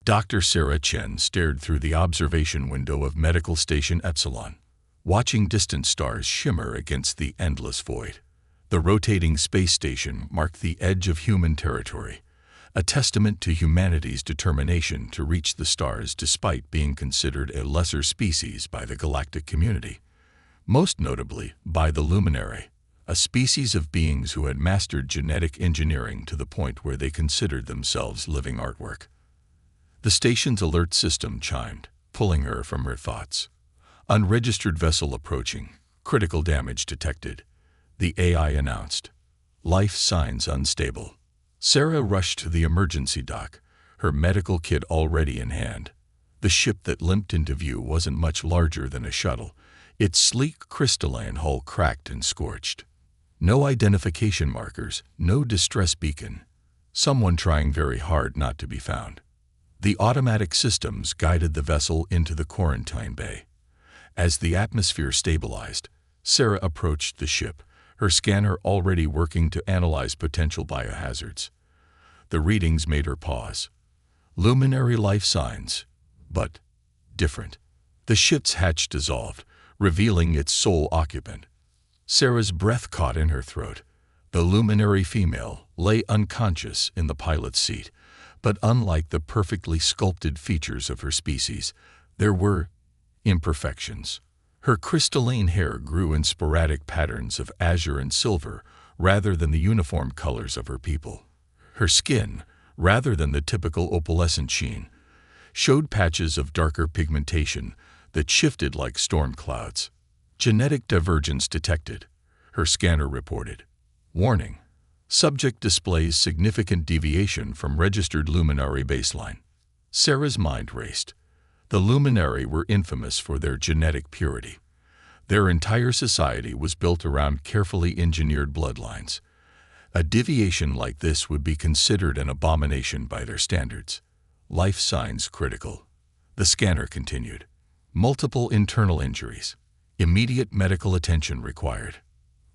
Dr. Sarah Chen stared through the observation window of Medical Station Epsilon, watching distant stars shimmer against the endless void. The rotating space station marked the edge of human territory, a testament to humanity's determination to reach the stars despite being considered a lesser species by the galactic community. Most notably by the Luminary, a species of beings who had mastered genetic engineering to the point where they considered themselves living artwork. The station's alert system chimed, pulling her from her thoughts. Unregistered vessel approaching, critical damage detected. The AI announced. Life signs unstable. Sarah rushed to the emergency dock, her medical kit already in hand. The ship that limped into view wasn't much larger than a shuttle, its sleek crystalline hull cracked and scorched. No identification markers, no distress beacon. Someone trying very hard not to be found. The automatic systems guided the vessel into the quarantine bay. As the atmosphere stabilized, Sarah approached the ship, her scanner already working to analyze potential biohazards. The readings made her pause. Luminary life signs, but different. The ship's hatch dissolved, revealing its sole occupant. Sarah's breath caught in her throat. The luminary female lay unconscious in the pilot's seat, but unlike the perfectly sculpted features of her species, there were imperfections. Her crystalline hair grew in sporadic patterns of azure and silver rather than the uniform colors of her people. Her skin, rather than the typical opalescent sheen, showed patches of darker pigmentation that shifted like storm clouds. Genetic divergence detected, her scanner reported. Warning: subject displays significant deviation from registered luminary baseline. Sarah's mind raced. The luminary were infamous for their genetic purity. Their entire society was built around carefully engineered bloodlines. A deviation like this would be considered an abomination by their standards. Life signs critical. The scanner continued. Multiple internal injuries. Immediate medical attention required.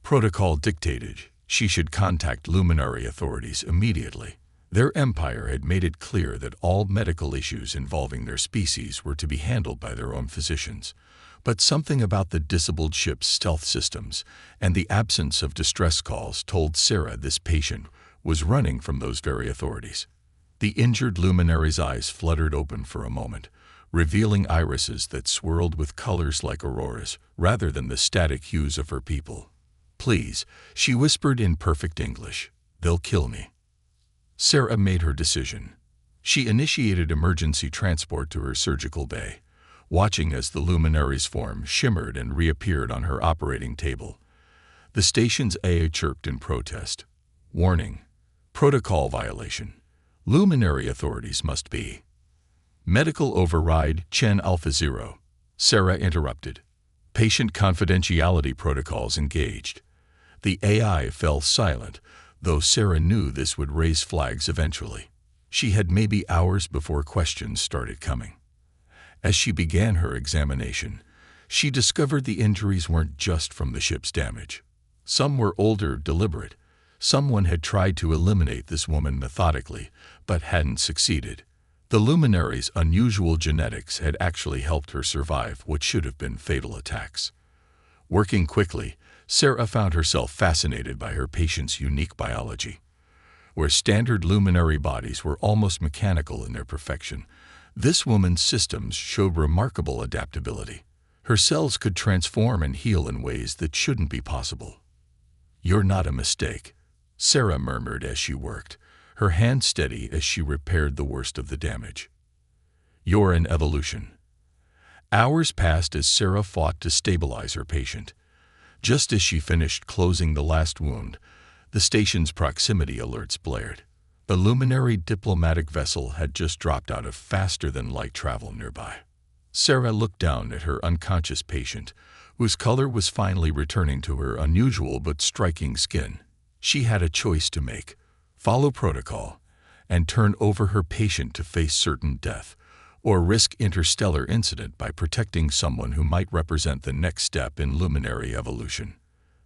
Protocol dictated she should contact luminary authorities immediately. Their empire had made it clear that all medical issues involving their species were to be handled by their own physicians. But something about the disabled ship's stealth systems and the absence of distress calls told Sarah this patient was running from those very authorities. The injured luminary's eyes fluttered open for a moment, revealing irises that swirled with colors like auroras rather than the static hues of her people. "Please," she whispered in perfect English, "they'll kill me." Sarah made her decision. She initiated emergency transport to her surgical bay, watching as the luminary's form shimmered and reappeared on her operating table. The station's AI chirped in protest. Warning: protocol violation. Luminary authorities must be. Medical override Chen Alpha Zero. Sarah interrupted. Patient confidentiality protocols engaged. The AI fell silent, though Sarah knew this would raise flags eventually. She had maybe hours before questions started coming. As she began her examination, she discovered the injuries weren't just from the ship's damage. Some were older, deliberate. Someone had tried to eliminate this woman methodically, but hadn't succeeded. The luminary's unusual genetics had actually helped her survive what should have been fatal attacks. Working quickly, Sarah found herself fascinated by her patient's unique biology. Where standard luminary bodies were almost mechanical in their perfection, this woman's systems showed remarkable adaptability. Her cells could transform and heal in ways that shouldn't be possible. "You're not a mistake," Sarah murmured as she worked, her hand steady as she repaired the worst of the damage. "You're an evolution." Hours passed as Sarah fought to stabilize her patient. Just as she finished closing the last wound, the station's proximity alerts blared. The luminary diplomatic vessel had just dropped out of faster-than-light travel nearby. Sarah looked down at her unconscious patient, whose color was finally returning to her unusual but striking skin. She had a choice to make: follow protocol and turn over her patient to face certain death, or risk interstellar incident by protecting someone who might represent the next step in luminary evolution.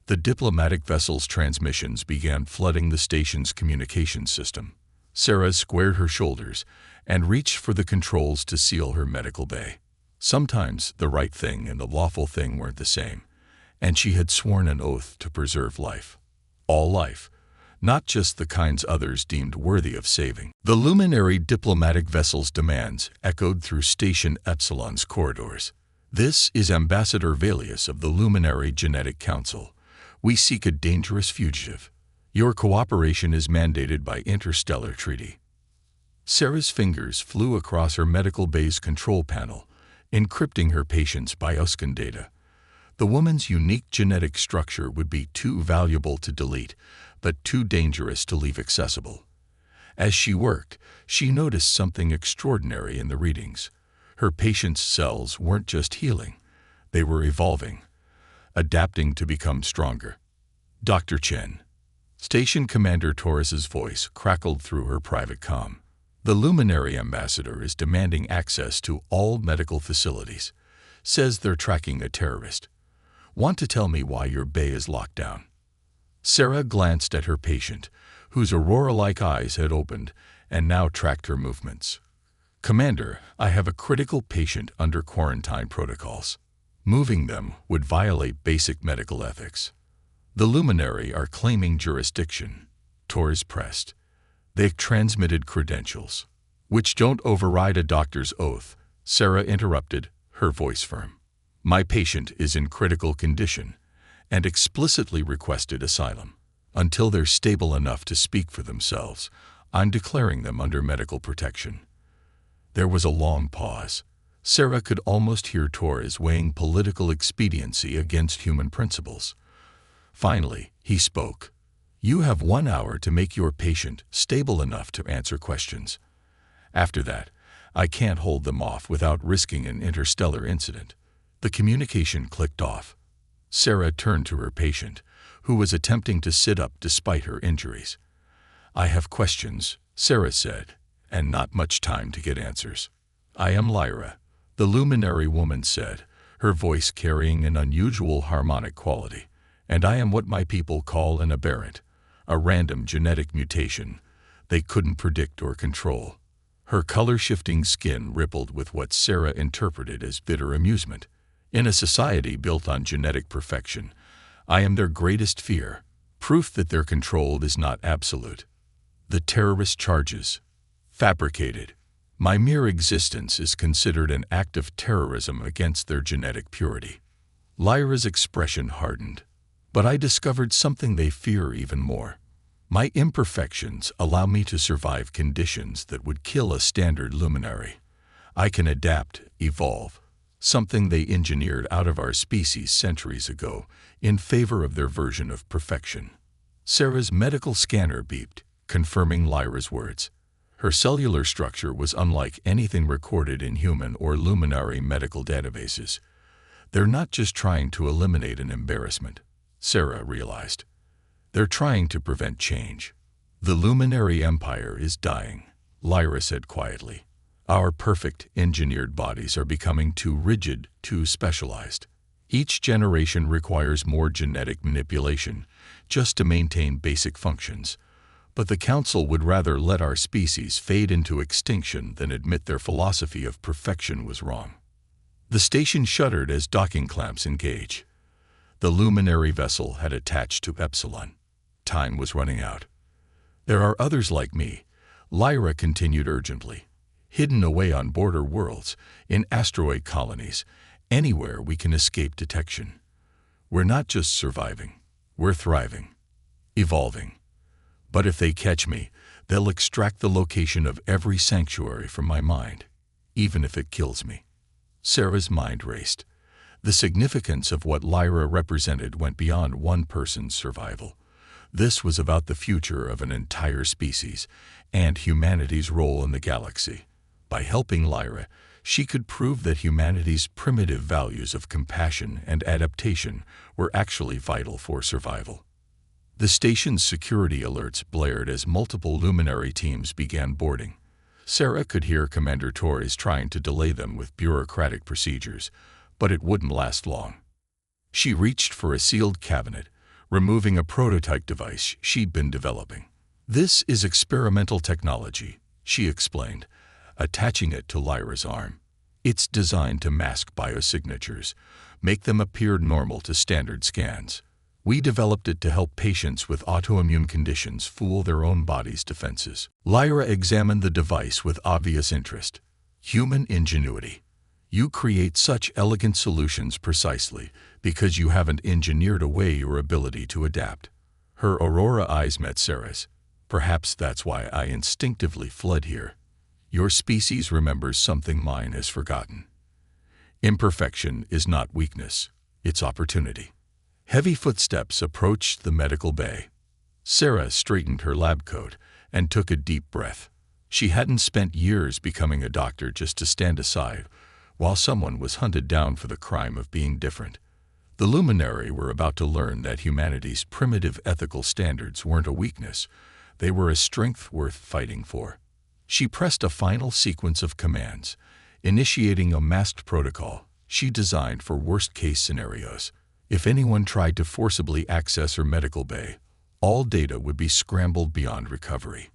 The diplomatic vessel's transmissions began flooding the station's communications system. Sarah squared her shoulders and reached for the controls to seal her medical bay. Sometimes the right thing and the lawful thing weren't the same, and she had sworn an oath to preserve life. All life, not just the kinds others deemed worthy of saving. The luminary diplomatic vessel's demands echoed through Station Epsilon's corridors. "This is Ambassador Valius of the Luminary Genetic Council. We seek a dangerous fugitive. Your cooperation is mandated by interstellar treaty." Sarah's fingers flew across her medical bay's control panel, encrypting her patient's bioscan data. The woman's unique genetic structure would be too valuable to delete, but too dangerous to leave accessible. As she worked, she noticed something extraordinary in the readings. Her patient's cells weren't just healing, they were evolving, adapting to become stronger. "Dr. Chen." Station Commander Torres's voice crackled through her private comm. "The Luminary Ambassador is demanding access to all medical facilities. Says they're tracking a terrorist. Want to tell me why your bay is locked down?" Sarah glanced at her patient, whose aurora-like eyes had opened and now tracked her movements. "Commander, I have a critical patient under quarantine protocols. Moving them would violate basic medical ethics." "The Luminary are claiming jurisdiction," Torres pressed. "They transmitted credentials, which don't override a doctor's oath," Sarah interrupted, her voice firm. "My patient is in critical condition and explicitly requested asylum. Until they're stable enough to speak for themselves, I'm declaring them under medical protection." There was a long pause. Sarah could almost hear Torres weighing political expediency against human principles. Finally, he spoke. "You have 1 hour to make your patient stable enough to answer questions. After that, I can't hold them off without risking an interstellar incident." The communication clicked off. Sarah turned to her patient, who was attempting to sit up despite her injuries. "I have questions," Sarah said, "and not much time to get answers." "I am Lyra," the luminary woman said, her voice carrying an unusual harmonic quality. "And I am what my people call an aberrant, a random genetic mutation they couldn't predict or control." Her color-shifting skin rippled with what Sarah interpreted as bitter amusement. "In a society built on genetic perfection, I am their greatest fear, proof that their control is not absolute. The terrorist charges, fabricated. My mere existence is considered an act of terrorism against their genetic purity." Lyra's expression hardened. "But I discovered something they fear even more. My imperfections allow me to survive conditions that would kill a standard luminary. I can adapt, evolve, something they engineered out of our species centuries ago in favor of their version of perfection." Sarah's medical scanner beeped, confirming Lyra's words. Her cellular structure was unlike anything recorded in human or luminary medical databases. "They're not just trying to eliminate an embarrassment," Sarah realized. "They're trying to prevent change." "The luminary empire is dying," Lyra said quietly. "Our perfect, engineered bodies are becoming too rigid, too specialized. Each generation requires more genetic manipulation just to maintain basic functions. But the Council would rather let our species fade into extinction than admit their philosophy of perfection was wrong." The station shuddered as docking clamps engaged. The luminary vessel had attached to Epsilon. Time was running out. "There are others like me," Lyra continued urgently, "hidden away on border worlds, in asteroid colonies, anywhere we can escape detection. We're not just surviving, we're thriving, evolving. But if they catch me, they'll extract the location of every sanctuary from my mind, even if it kills me." Sarah's mind raced. The significance of what Lyra represented went beyond one person's survival. This was about the future of an entire species and humanity's role in the galaxy. By helping Lyra, she could prove that humanity's primitive values of compassion and adaptation were actually vital for survival. The station's security alerts blared as multiple luminary teams began boarding. Sarah could hear Commander Torres trying to delay them with bureaucratic procedures, but it wouldn't last long. She reached for a sealed cabinet, removing a prototype device she'd been developing. "This is experimental technology," she explained, attaching it to Lyra's arm. It's designed to mask biosignatures, make them appear normal to standard scans. We developed it to help patients with autoimmune conditions fool their own body's defenses. Lyra examined the device with obvious interest. Human ingenuity. You create such elegant solutions precisely because you haven't engineered away your ability to adapt. Her aurora eyes met Sarah's. Perhaps that's why I instinctively fled here. Your species remembers something mine has forgotten. Imperfection is not weakness, it's opportunity. Heavy footsteps approached the medical bay. Sarah straightened her lab coat and took a deep breath. She hadn't spent years becoming a doctor just to stand aside while someone was hunted down for the crime of being different. The luminary were about to learn that humanity's primitive ethical standards weren't a weakness, they were a strength worth fighting for. She pressed a final sequence of commands, initiating a masked protocol she designed for worst-case scenarios. If anyone tried to forcibly access her medical bay, all data would be scrambled beyond recovery.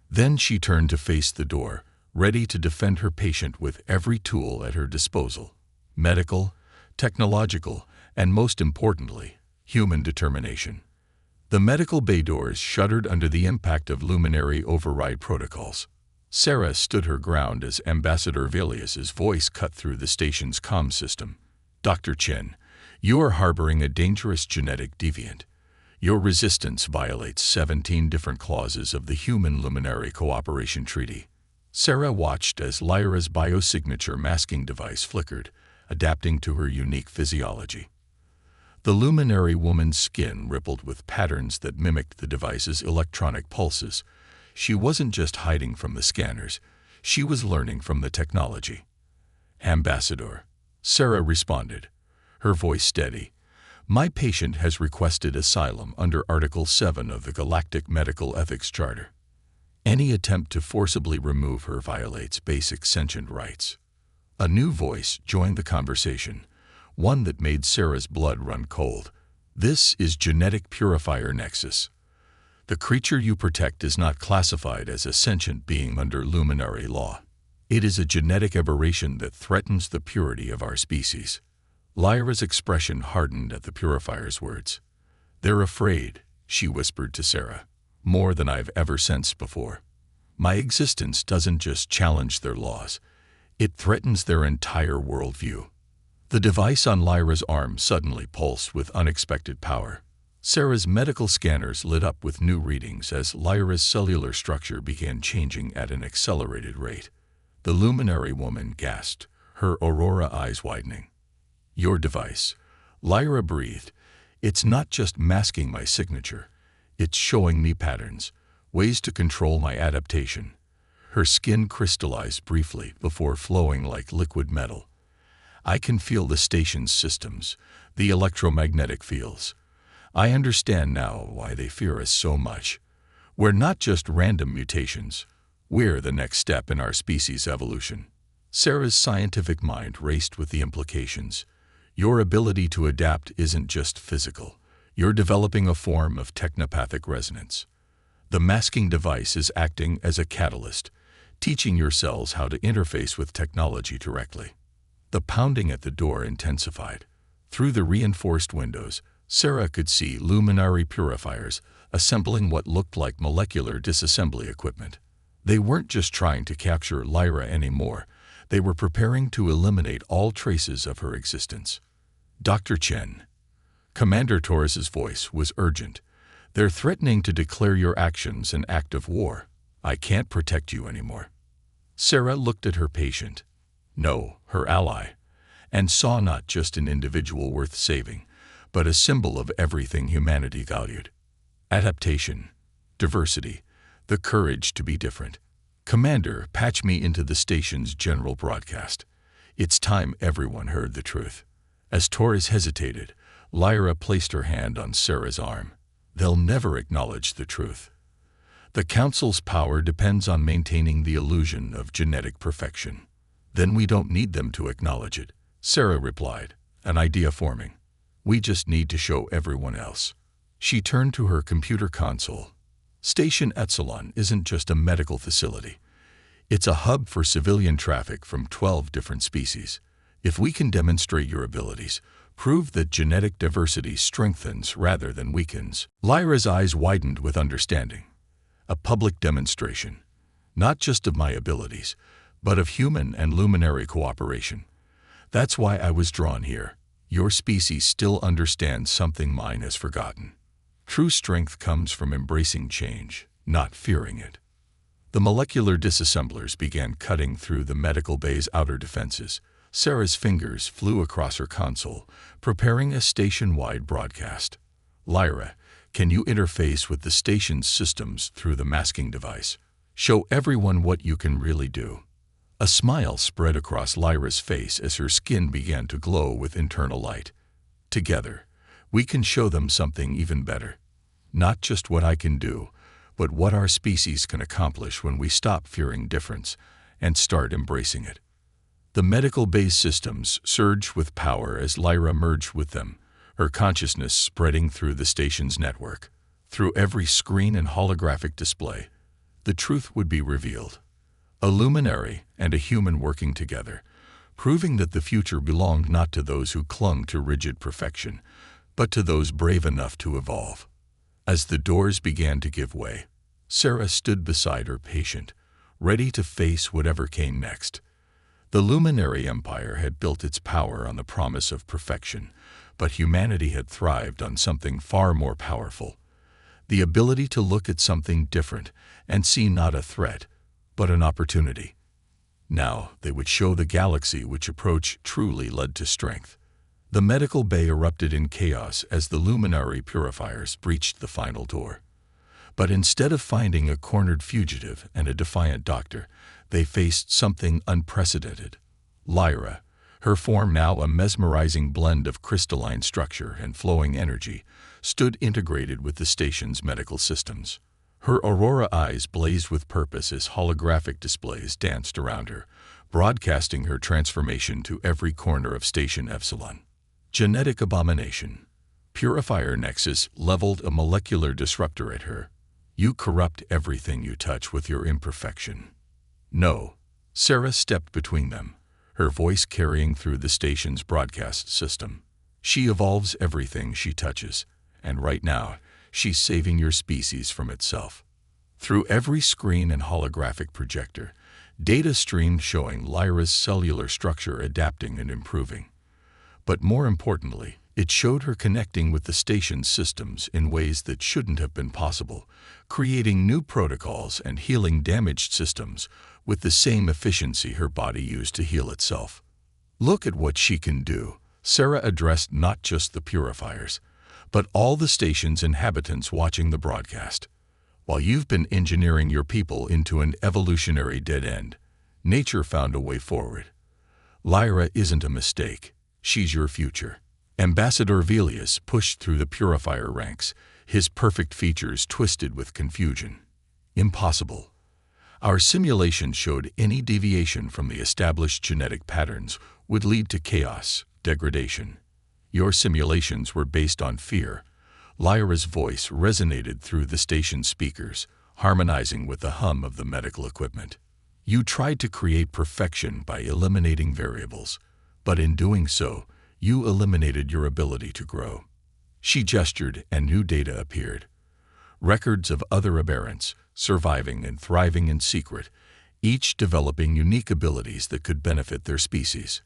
Then she turned to face the door, ready to defend her patient with every tool at her disposal. Medical, technological, and most importantly, human determination. The medical bay doors shuddered under the impact of luminary override protocols. Sarah stood her ground as Ambassador Velius's voice cut through the station's comm system. Dr. Chen, you are harboring a dangerous genetic deviant. Your resistance violates 17 different clauses of the Human Luminary Cooperation Treaty. Sarah watched as Lyra's biosignature masking device flickered, adapting to her unique physiology. The luminary woman's skin rippled with patterns that mimicked the device's electronic pulses. She wasn't just hiding from the scanners, she was learning from the technology. Ambassador, Sarah responded, her voice steady. My patient has requested asylum under Article 7 of the Galactic Medical Ethics Charter. Any attempt to forcibly remove her violates basic sentient rights. A new voice joined the conversation, one that made Sarah's blood run cold. This is Genetic Purifier Nexus. The creature you protect is not classified as a sentient being under luminary law. It is a genetic aberration that threatens the purity of our species. Lyra's expression hardened at the purifier's words. They're afraid, she whispered to Sarah, more than I've ever sensed before. My existence doesn't just challenge their laws, it threatens their entire worldview. The device on Lyra's arm suddenly pulsed with unexpected power. Sarah's medical scanners lit up with new readings as Lyra's cellular structure began changing at an accelerated rate. The luminary woman gasped, her aurora eyes widening. Your device, Lyra breathed. It's not just masking my signature, it's showing me patterns, ways to control my adaptation. Her skin crystallized briefly before flowing like liquid metal. I can feel the station's systems, the electromagnetic fields. I understand now why they fear us so much. We're not just random mutations. We're the next step in our species' evolution. Sarah's scientific mind raced with the implications. Your ability to adapt isn't just physical. You're developing a form of technopathic resonance. The masking device is acting as a catalyst, teaching your cells how to interface with technology directly. The pounding at the door intensified. Through the reinforced windows, Sarah could see luminary purifiers assembling what looked like molecular disassembly equipment. They weren't just trying to capture Lyra anymore. They were preparing to eliminate all traces of her existence. Dr. Chen. Commander Torres's voice was urgent. They're threatening to declare your actions an act of war. I can't protect you anymore. Sarah looked at her patient. No, her ally, and saw not just an individual worth saving, but a symbol of everything humanity valued. Adaptation, diversity, the courage to be different. Commander, patch me into the station's general broadcast. It's time everyone heard the truth. As Torres hesitated, Lyra placed her hand on Sarah's arm. They'll never acknowledge the truth. The Council's power depends on maintaining the illusion of genetic perfection. Then we don't need them to acknowledge it, Sarah replied, an idea forming. We just need to show everyone else. She turned to her computer console. Station Epsilon isn't just a medical facility. It's a hub for civilian traffic from 12 different species. If we can demonstrate your abilities, prove that genetic diversity strengthens rather than weakens." Lyra's eyes widened with understanding. A public demonstration, not just of my abilities, but of human and luminary cooperation. That's why I was drawn here. Your species still understands something mine has forgotten. True strength comes from embracing change, not fearing it. The molecular disassemblers began cutting through the medical bay's outer defenses. Sarah's fingers flew across her console, preparing a station-wide broadcast. "Lyra, can you interface with the station's systems through the masking device? Show everyone what you can really do." A smile spread across Lyra's face as her skin began to glow with internal light. "Together, we can show them something even better. Not just what I can do, but what our species can accomplish when we stop fearing difference and start embracing it." The medical base systems surged with power as Lyra merged with them, her consciousness spreading through the station's network. Through every screen and holographic display, the truth would be revealed. A luminary and a human working together, proving that the future belonged not to those who clung to rigid perfection, but to those brave enough to evolve. As the doors began to give way, Sarah stood beside her patient, ready to face whatever came next. The luminary empire had built its power on the promise of perfection, but humanity had thrived on something far more powerful: the ability to look at something different and see not a threat, but an opportunity. Now they would show the galaxy which approach truly led to strength. The medical bay erupted in chaos as the luminary purifiers breached the final door. But instead of finding a cornered fugitive and a defiant doctor, they faced something unprecedented. Lyra, her form now a mesmerizing blend of crystalline structure and flowing energy, stood integrated with the station's medical systems. Her aurora eyes blazed with purpose as holographic displays danced around her, broadcasting her transformation to every corner of Station Epsilon. Genetic abomination. Purifier Nexus leveled a molecular disruptor at her. "You corrupt everything you touch with your imperfection." "No." Sarah stepped between them, her voice carrying through the station's broadcast system. "She evolves everything she touches, and right now, she's saving your species from itself." Through every screen and holographic projector, data streamed showing Lyra's cellular structure adapting and improving. But more importantly, it showed her connecting with the station's systems in ways that shouldn't have been possible, creating new protocols and healing damaged systems with the same efficiency her body used to heal itself. "Look at what she can do," Sarah addressed not just the purifiers, but all the station's inhabitants watching the broadcast. "While you've been engineering your people into an evolutionary dead end, nature found a way forward. Lyra isn't a mistake. She's your future." Ambassador Velius pushed through the purifier ranks, his perfect features twisted with confusion. "Impossible. Our simulations showed any deviation from the established genetic patterns would lead to chaos, degradation. Your simulations were based on fear." Lyra's voice resonated through the station's speakers, harmonizing with the hum of the medical equipment. "You tried to create perfection by eliminating variables, but in doing so, you eliminated your ability to grow." She gestured and new data appeared. Records of other aberrants, surviving and thriving in secret, each developing unique abilities that could benefit their species.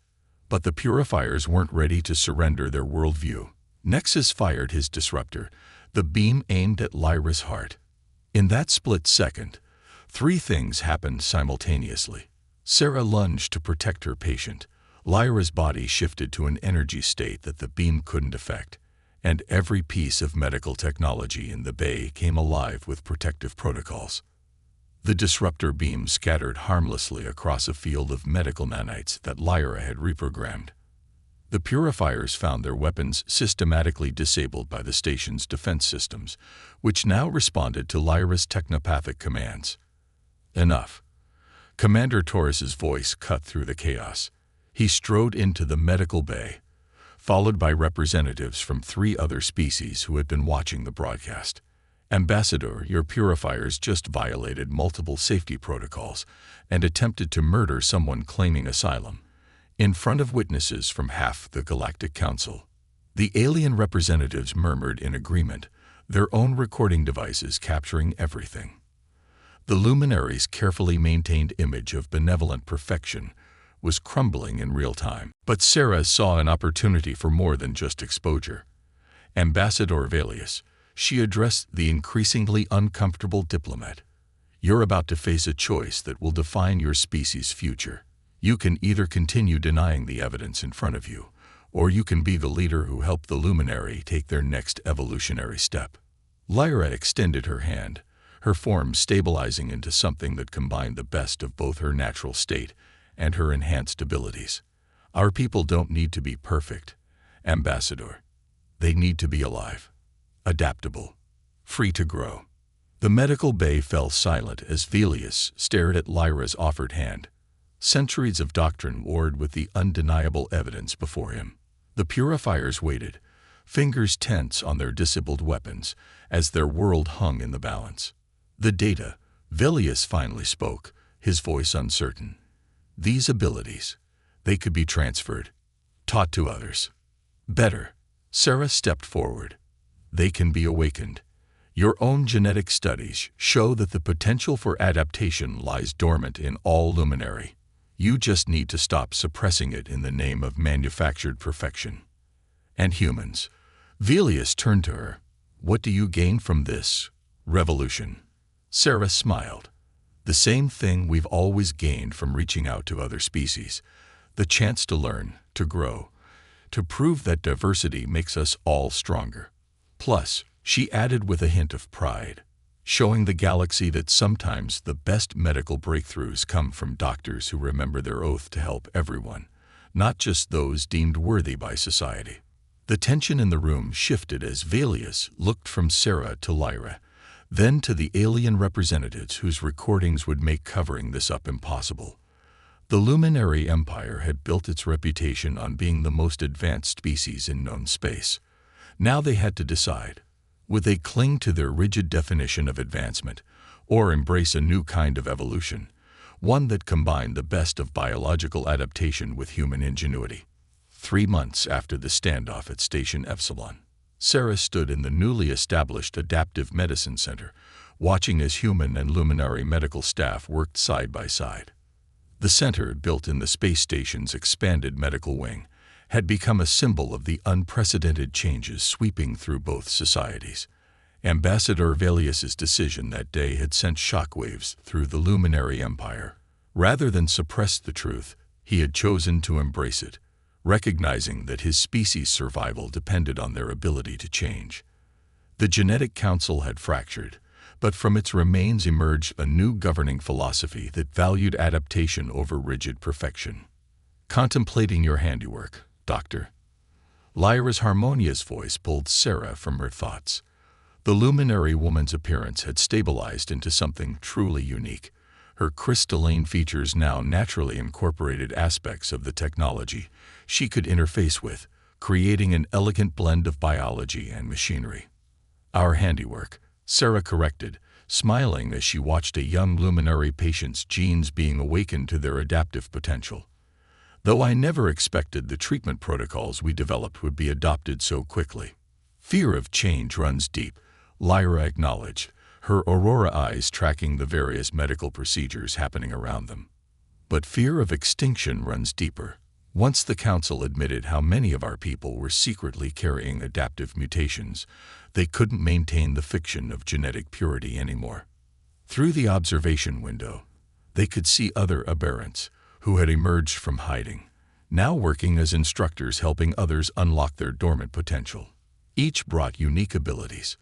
But the purifiers weren't ready to surrender their worldview. Nexus fired his disruptor, the beam aimed at Lyra's heart. In that split second, three things happened simultaneously. Sarah lunged to protect her patient. Lyra's body shifted to an energy state that the beam couldn't affect, and every piece of medical technology in the bay came alive with protective protocols. The disruptor beam scattered harmlessly across a field of medical nanites that Lyra had reprogrammed. The purifiers found their weapons systematically disabled by the station's defense systems, which now responded to Lyra's technopathic commands. "Enough." Commander Torres's voice cut through the chaos. He strode into the medical bay, followed by representatives from 3 other species who had been watching the broadcast. Ambassador, your purifiers just violated multiple safety protocols and attempted to murder someone claiming asylum, in front of witnesses from half the Galactic Council. The alien representatives murmured in agreement, their own recording devices capturing everything. The luminary's carefully maintained image of benevolent perfection was crumbling in real time. But Sarah saw an opportunity for more than just exposure. Ambassador Valius, she addressed the increasingly uncomfortable diplomat. You're about to face a choice that will define your species' future. You can either continue denying the evidence in front of you, or you can be the leader who helped the luminary take their next evolutionary step. Lyra extended her hand, her form stabilizing into something that combined the best of both her natural state and her enhanced abilities. Our people don't need to be perfect, Ambassador. They need to be alive, adaptable, free to grow. The medical bay fell silent as Valius stared at Lyra's offered hand. Centuries of doctrine warred with the undeniable evidence before him. The purifiers waited, fingers tense on their disabled weapons, as their world hung in the balance. The data, Valius finally spoke, his voice uncertain. These abilities, they could be transferred, taught to others. Better, Sarah stepped forward. They can be awakened. Your own genetic studies show that the potential for adaptation lies dormant in all luminary. You just need to stop suppressing it in the name of manufactured perfection. And humans. Valius turned to her. What do you gain from this revolution? Sarah smiled. The same thing we've always gained from reaching out to other species. The chance to learn, to grow, to prove that diversity makes us all stronger. Plus, she added with a hint of pride, showing the galaxy that sometimes the best medical breakthroughs come from doctors who remember their oath to help everyone, not just those deemed worthy by society. The tension in the room shifted as Valius looked from Sarah to Lyra, then to the alien representatives whose recordings would make covering this up impossible. The Luminary Empire had built its reputation on being the most advanced species in known space. Now they had to decide. Would they cling to their rigid definition of advancement, or embrace a new kind of evolution, one that combined the best of biological adaptation with human ingenuity? 3 months after the standoff at Station Epsilon, Sarah stood in the newly established Adaptive Medicine Center, watching as human and luminary medical staff worked side by side. The center, built in the space station's expanded medical wing, had become a symbol of the unprecedented changes sweeping through both societies. Ambassador Valius's decision that day had sent shockwaves through the Luminary Empire. Rather than suppress the truth, he had chosen to embrace it, recognizing that his species' survival depended on their ability to change. The Genetic Council had fractured, but from its remains emerged a new governing philosophy that valued adaptation over rigid perfection. Contemplating your handiwork, Doctor. Lyra's harmonious voice pulled Sarah from her thoughts. The luminary woman's appearance had stabilized into something truly unique. Her crystalline features now naturally incorporated aspects of the technology she could interface with, creating an elegant blend of biology and machinery. Our handiwork, Sarah corrected, smiling as she watched a young luminary patient's genes being awakened to their adaptive potential. Though I never expected the treatment protocols we developed would be adopted so quickly. Fear of change runs deep, Lyra acknowledged, her aurora eyes tracking the various medical procedures happening around them. But fear of extinction runs deeper. Once the Council admitted how many of our people were secretly carrying adaptive mutations, they couldn't maintain the fiction of genetic purity anymore. Through the observation window, they could see other aberrants who had emerged from hiding, now working as instructors helping others unlock their dormant potential. Each brought unique abilities.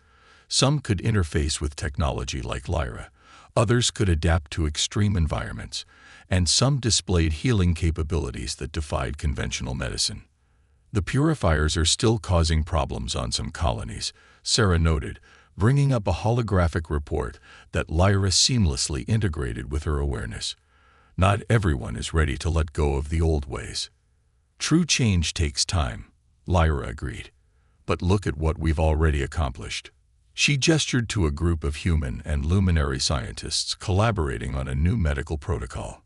Some could interface with technology like Lyra, others could adapt to extreme environments, and some displayed healing capabilities that defied conventional medicine. The purifiers are still causing problems on some colonies, Sarah noted, bringing up a holographic report that Lyra seamlessly integrated with her awareness. Not everyone is ready to let go of the old ways. True change takes time, Lyra agreed. But look at what we've already accomplished. She gestured to a group of human and luminary scientists collaborating on a new medical protocol.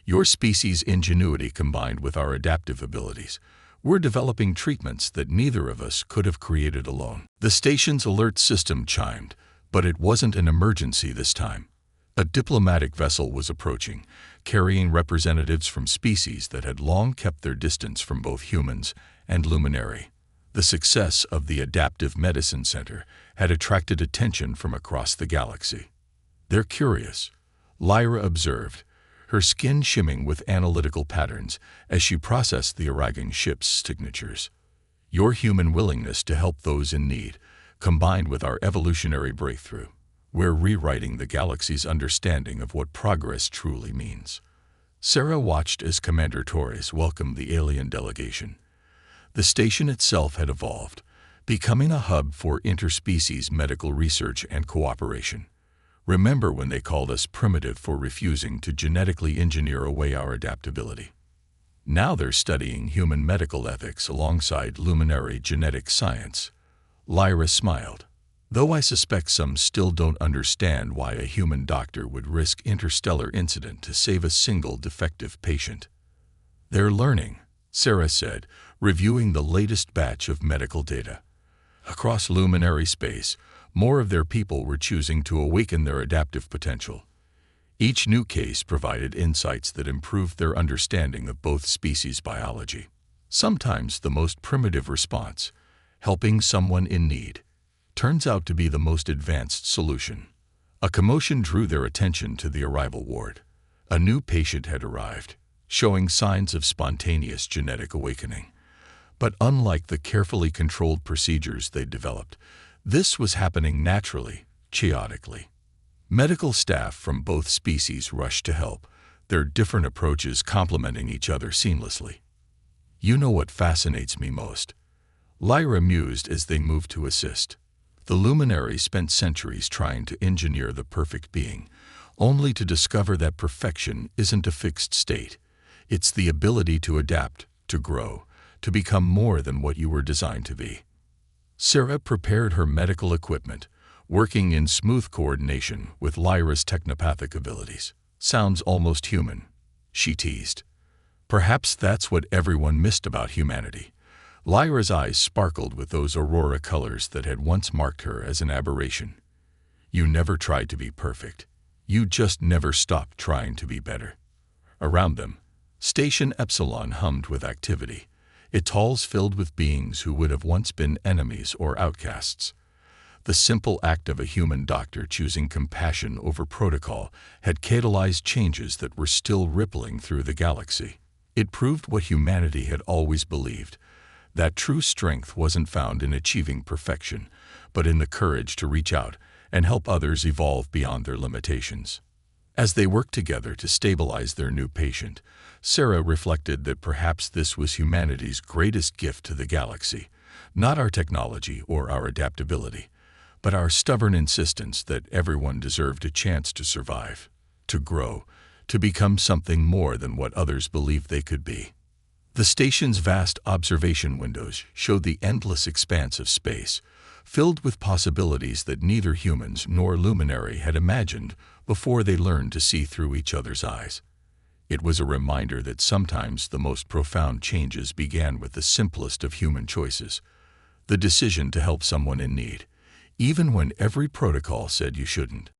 Your species' ingenuity combined with our adaptive abilities. We're developing treatments that neither of us could have created alone. The station's alert system chimed, but it wasn't an emergency this time. A diplomatic vessel was approaching, carrying representatives from species that had long kept their distance from both humans and luminary. The success of the Adaptive Medicine Center had attracted attention from across the galaxy. "They're curious," Lyra observed, her skin shimming with analytical patterns as she processed the arriving ship's signatures. "Your human willingness to help those in need, combined with our evolutionary breakthrough, we're rewriting the galaxy's understanding of what progress truly means." Sarah watched as Commander Torres welcomed the alien delegation. The station itself had evolved, becoming a hub for interspecies medical research and cooperation. "Remember when they called us primitive for refusing to genetically engineer away our adaptability? Now they're studying human medical ethics alongside luminary genetic science." Lyra smiled. "Though I suspect some still don't understand why a human doctor would risk interstellar incident to save a single defective patient." "They're learning," Sarah said, reviewing the latest batch of medical data. Across luminary space, more of their people were choosing to awaken their adaptive potential. Each new case provided insights that improved their understanding of both species' biology. Sometimes the most primitive response, helping someone in need, turns out to be the most advanced solution. A commotion drew their attention to the arrival ward. A new patient had arrived, showing signs of spontaneous genetic awakening. But unlike the carefully controlled procedures they'd developed, this was happening naturally, chaotically. Medical staff from both species rushed to help, their different approaches complementing each other seamlessly. "You know what fascinates me most?" Lyra mused as they moved to assist. "The luminary spent centuries trying to engineer the perfect being, only to discover that perfection isn't a fixed state. It's the ability to adapt, to grow, to become more than what you were designed to be." Sarah prepared her medical equipment, working in smooth coordination with Lyra's technopathic abilities. "Sounds almost human," she teased. "Perhaps that's what everyone missed about humanity." Lyra's eyes sparkled with those aurora colors that had once marked her as an aberration. "You never tried to be perfect. You just never stopped trying to be better." Around them, Station Epsilon hummed with activity, its halls filled with beings who would have once been enemies or outcasts. The simple act of a human doctor choosing compassion over protocol had catalyzed changes that were still rippling through the galaxy. It proved what humanity had always believed, that true strength wasn't found in achieving perfection, but in the courage to reach out and help others evolve beyond their limitations. As they worked together to stabilize their new patient, Sarah reflected that perhaps this was humanity's greatest gift to the galaxy, not our technology or our adaptability, but our stubborn insistence that everyone deserved a chance to survive, to grow, to become something more than what others believed they could be. The station's vast observation windows showed the endless expanse of space, filled with possibilities that neither humans nor luminary had imagined before they learned to see through each other's eyes. It was a reminder that sometimes the most profound changes began with the simplest of human choices, the decision to help someone in need, even when every protocol said you shouldn't.